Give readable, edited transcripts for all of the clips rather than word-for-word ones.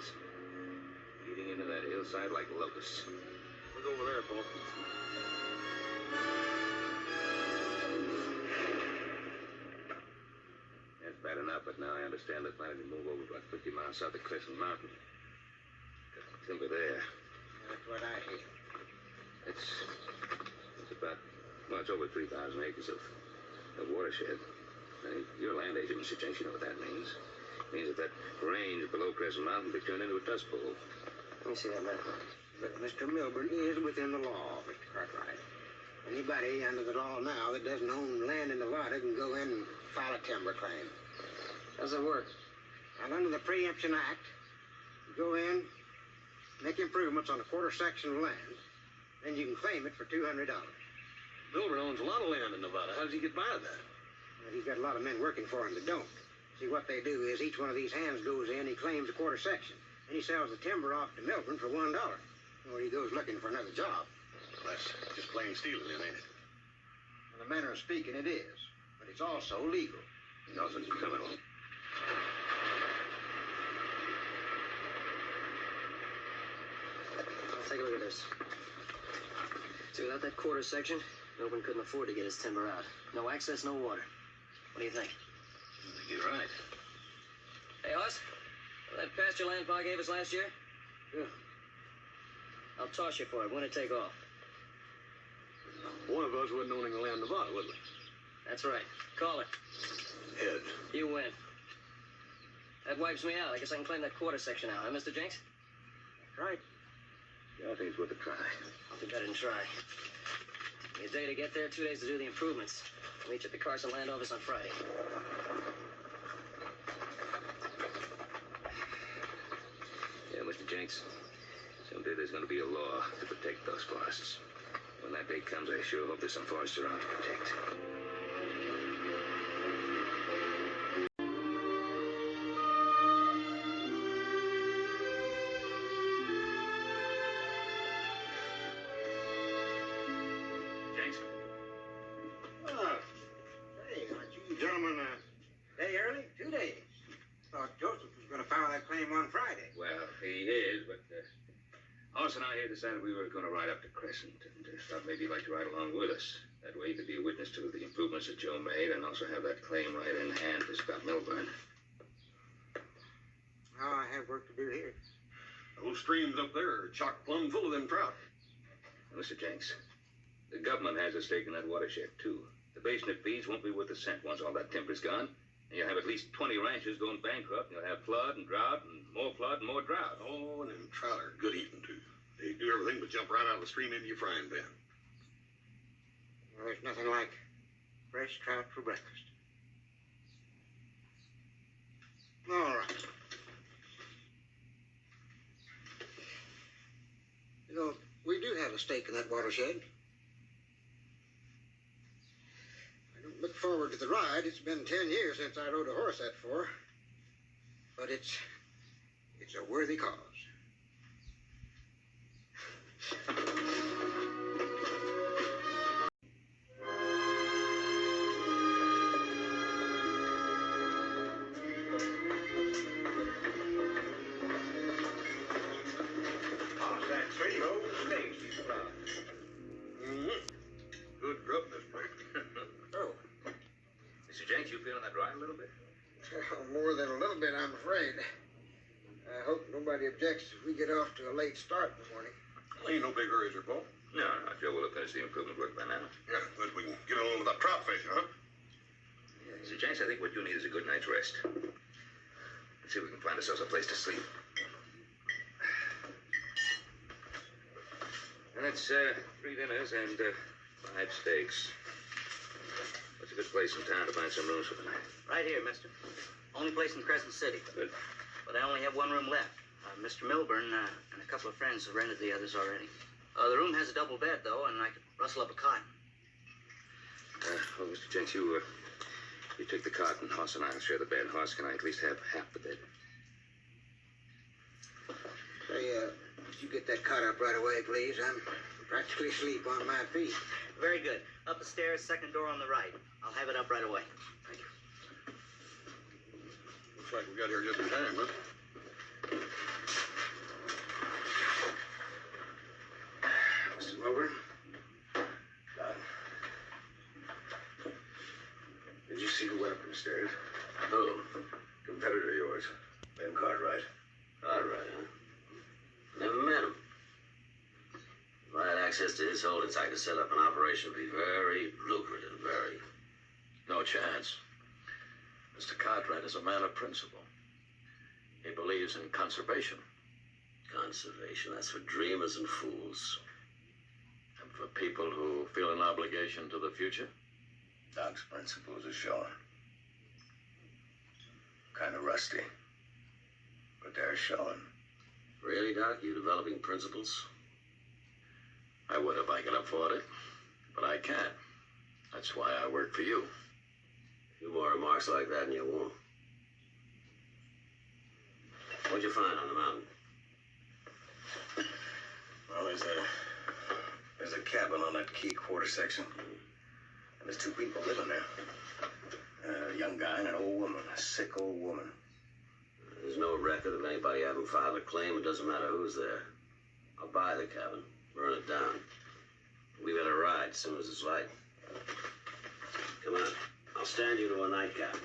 trees, eating into that hillside like locusts. Look over there, Paul. That's bad enough, but now I understand they're planning to move over about 50 miles south of Crescent Mountain. Got timber there. That's what I hear. It's about, well, it's over 3,000 acres of watershed. Now, you're a land agent, Mr. Jenks. You know what that means. It means that range below Crescent Mountain will be turned into a dust bowl. Let me see that map. But Mr. Milburn is within the law, Mr. Cartwright. Anybody under the law now that doesn't own land in Nevada can go in and file a timber claim. How's that work? And under the Preemption Act, you go in, make improvements on a quarter section of land, then you can claim it for $200. Milburn owns a lot of land in Nevada. How does he get by with that? Well, he's got a lot of men working for him that don't. See, what they do is each one of these hands goes in, he claims a quarter section. Then he sells the timber off to Milburn for $1. Or he goes looking for another job. Well, that's just plain stealing, then, ain't it? In a manner of speaking, it is. But it's also legal. It's also criminal. Let's take a look at this. See, without that quarter section, Milburn couldn't afford to get his timber out. No access, no water. What do you think? I think you're right. Hey, Hoss, that pasture land Pa gave us last year? Yeah. I'll toss you for it. Winner take all. One of us wouldn't own any land in Nevada, would we? That's right. Call it. Head. You win. That wipes me out. I guess I can claim that quarter section out, huh, Mr. Jenks? That's right. Yeah, I think it's worth a try. I'll be better than try. Give me a day to get there, 2 days to do the improvements. I'll meet you at the Carson Land Office on Friday. Yeah, Mr. Jenks, someday there's going to be a law to protect those forests. When that day comes, I sure hope there's some forests around to protect. Jenks? Hey, aren't you gentlemen a day early? 2 days. Thought Joseph was going to file that claim on Friday. Well, he is, but Hoss and I here decided we were going to ride up to Crescent and thought maybe you'd like to ride along with us. That way you could be a witness to the improvements that Joe made and also have that claim right in hand to Scott Milburn. Now I have work to do here. Those streams up there are chock plumb full of them trout. Now, Mr. Jenks, the government has a stake in that watershed, too. The basin it feeds won't be worth a cent once all that timber's gone. And you'll have at least 20 ranches going bankrupt. And you'll have flood and drought and more flood and more drought. Oh, and them trout are good eating, too. They do everything but jump right out of the stream into your frying pan. Well, there's nothing like fresh trout for breakfast. All right. You know, we do have a stake in that watershed. I don't look forward to the ride. It's been 10 years since I rode a horse that far. But it's a worthy cause. Good grub this place. Oh, Mr. Jenks, you feeling that ride a little bit? more than a little bit, I'm afraid. I hope nobody objects if we get off to a late start in the morning. Ain't no big hurry, is there, Paul? No, Joe will have finished the improvement work by now. Yeah, but we can get on with that trout fishing, huh? Mr. Jenks, I think what you need is a good night's rest. Let's see if we can find ourselves a place to sleep. And it's 3 dinners and 5 steaks. What's a good place in town to find some rooms for the night? Right here, mister. Only place in Crescent City. Good. But I only have one room left. Mr. Milburn and a couple of friends have rented the others already. The room has a double bed, though, and I could rustle up a cot. Well, Mr. Jenks, you take the cot, and Hoss and I will share the bed. Hoss, can I at least have half the bed? Say, could you get that cot up right away, please? I'm practically asleep on my feet. Very good. Up the stairs, second door on the right. I'll have it up right away. Thank you. Looks like we got here just in time, huh? upstairs. Who? Competitor of yours. Ben Cartwright. Cartwright, huh? Never met him. If I had access to his holdings, I could set up an operation that would be very lucrative, very. No chance. Mr. Cartwright is a man of principle. He believes in conservation. Conservation, that's for dreamers and fools. And for people who feel an obligation to the future. Doc's principles are showing. Kind of rusty. But they're showing. Really, Doc? You developing principles? I would if I could afford it, but I can't. That's why I work for you. A few more remarks like that and you won't. What'd you find on the mountain? Well, there's a cabin on that key quarter section. And there's two people living there. A young guy and an old woman, a sick old woman. There's no record of anybody having filed a claim. It doesn't matter who's there. I'll buy the cabin, burn it down. We better ride as soon as it's light. Come on. I'll stand you to a nightcap.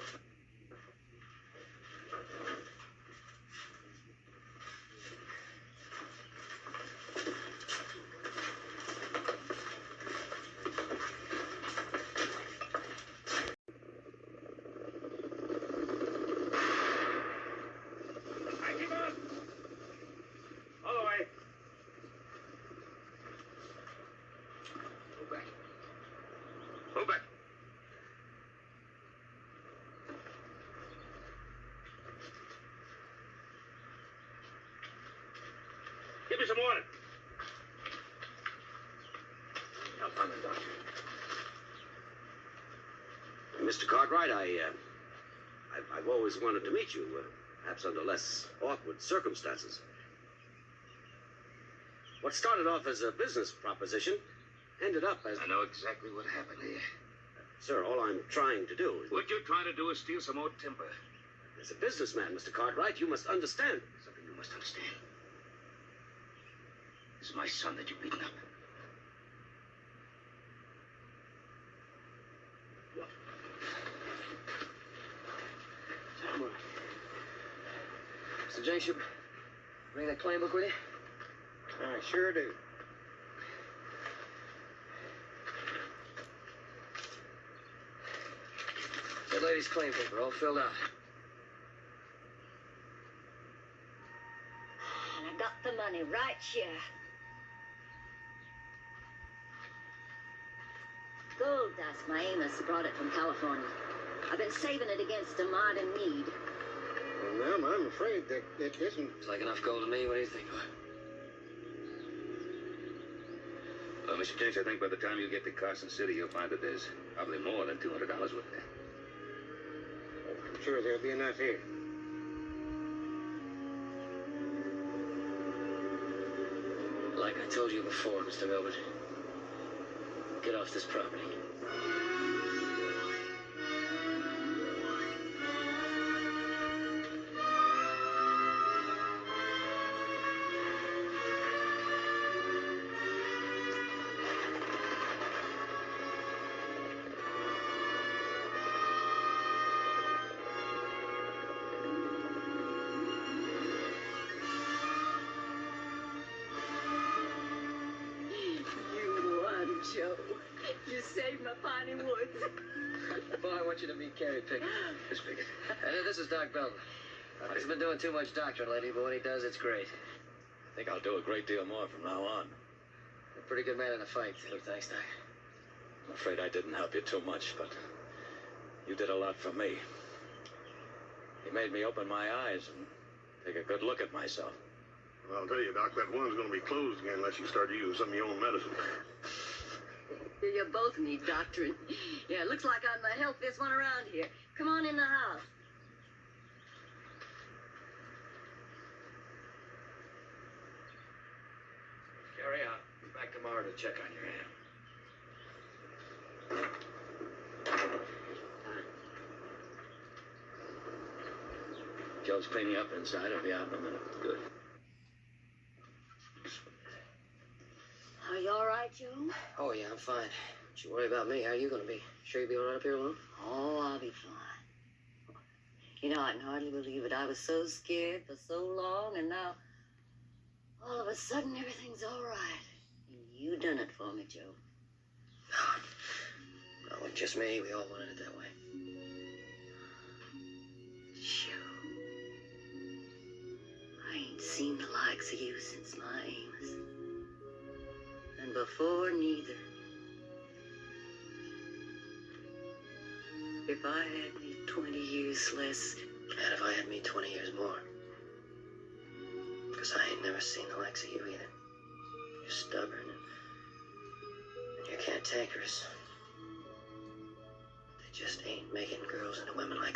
Give me some water. Now, come in, Doctor. Mr. Cartwright, I've always wanted to meet you, perhaps under less awkward circumstances. What started off as a business proposition ended up as... I know exactly what happened here. Sir, all I'm trying to do is... What you're trying to do is steal some more timber. As a businessman, Mr. Cartwright, you must understand. Something you must understand. This is my son that you've beaten up. Come on. Mr. J, should bring that claim book with you? I sure do. That lady's claim paper all filled out. And I got the money right here. Gold dust. My Amos brought it from California. I've been saving it against a modern need. Well, ma'am, I'm afraid that it isn't. It's like enough gold to me. What do you think? Well, Mr. Jenks, I think by the time you get to Carson City, you'll find that there's probably more than $200 worth there. I'm sure there'll be enough here. Like I told you before, Mr. Milbert, get off this property. Joe, you saved my piney woods. Boy, I want you to meet Carrie Pickett. Miss Pickett. This is Doc Belton. He's been doing too much doctoring lately, but when he does, it's great. I think I'll do a great deal more from now on. You're a pretty good man in a fight, too. Thanks, Doc. I'm afraid I didn't help you too much, but you did a lot for me. You made me open my eyes and take a good look at myself. Well, I'll tell you, Doc, that one's going to be closed again unless you start using some of your own medicine. You both need doctoring. Yeah, looks like I'm the healthiest one around here. Come on in the house. Carrie, I'll be back tomorrow to check on your hand. Joe's cleaning up inside. I'll be out in a minute. Good. Are you all right, Joe? Oh, yeah, I'm fine. Don't you worry about me. How are you going to be? Sure you'll be all right up here alone? Oh, I'll be fine. You know, I can hardly believe it. I was so scared for so long, and now, all of a sudden, everything's all right. And you done it for me, Joe. No, it wasn't just me. We all wanted it that way. Joe. I ain't seen the likes of you since my Amos. And before, neither. If I had me 20 years less... And if I had me 20 years more. Because I ain't never seen the likes of you either. You're stubborn and you're cantankerous. They just ain't making girls into women like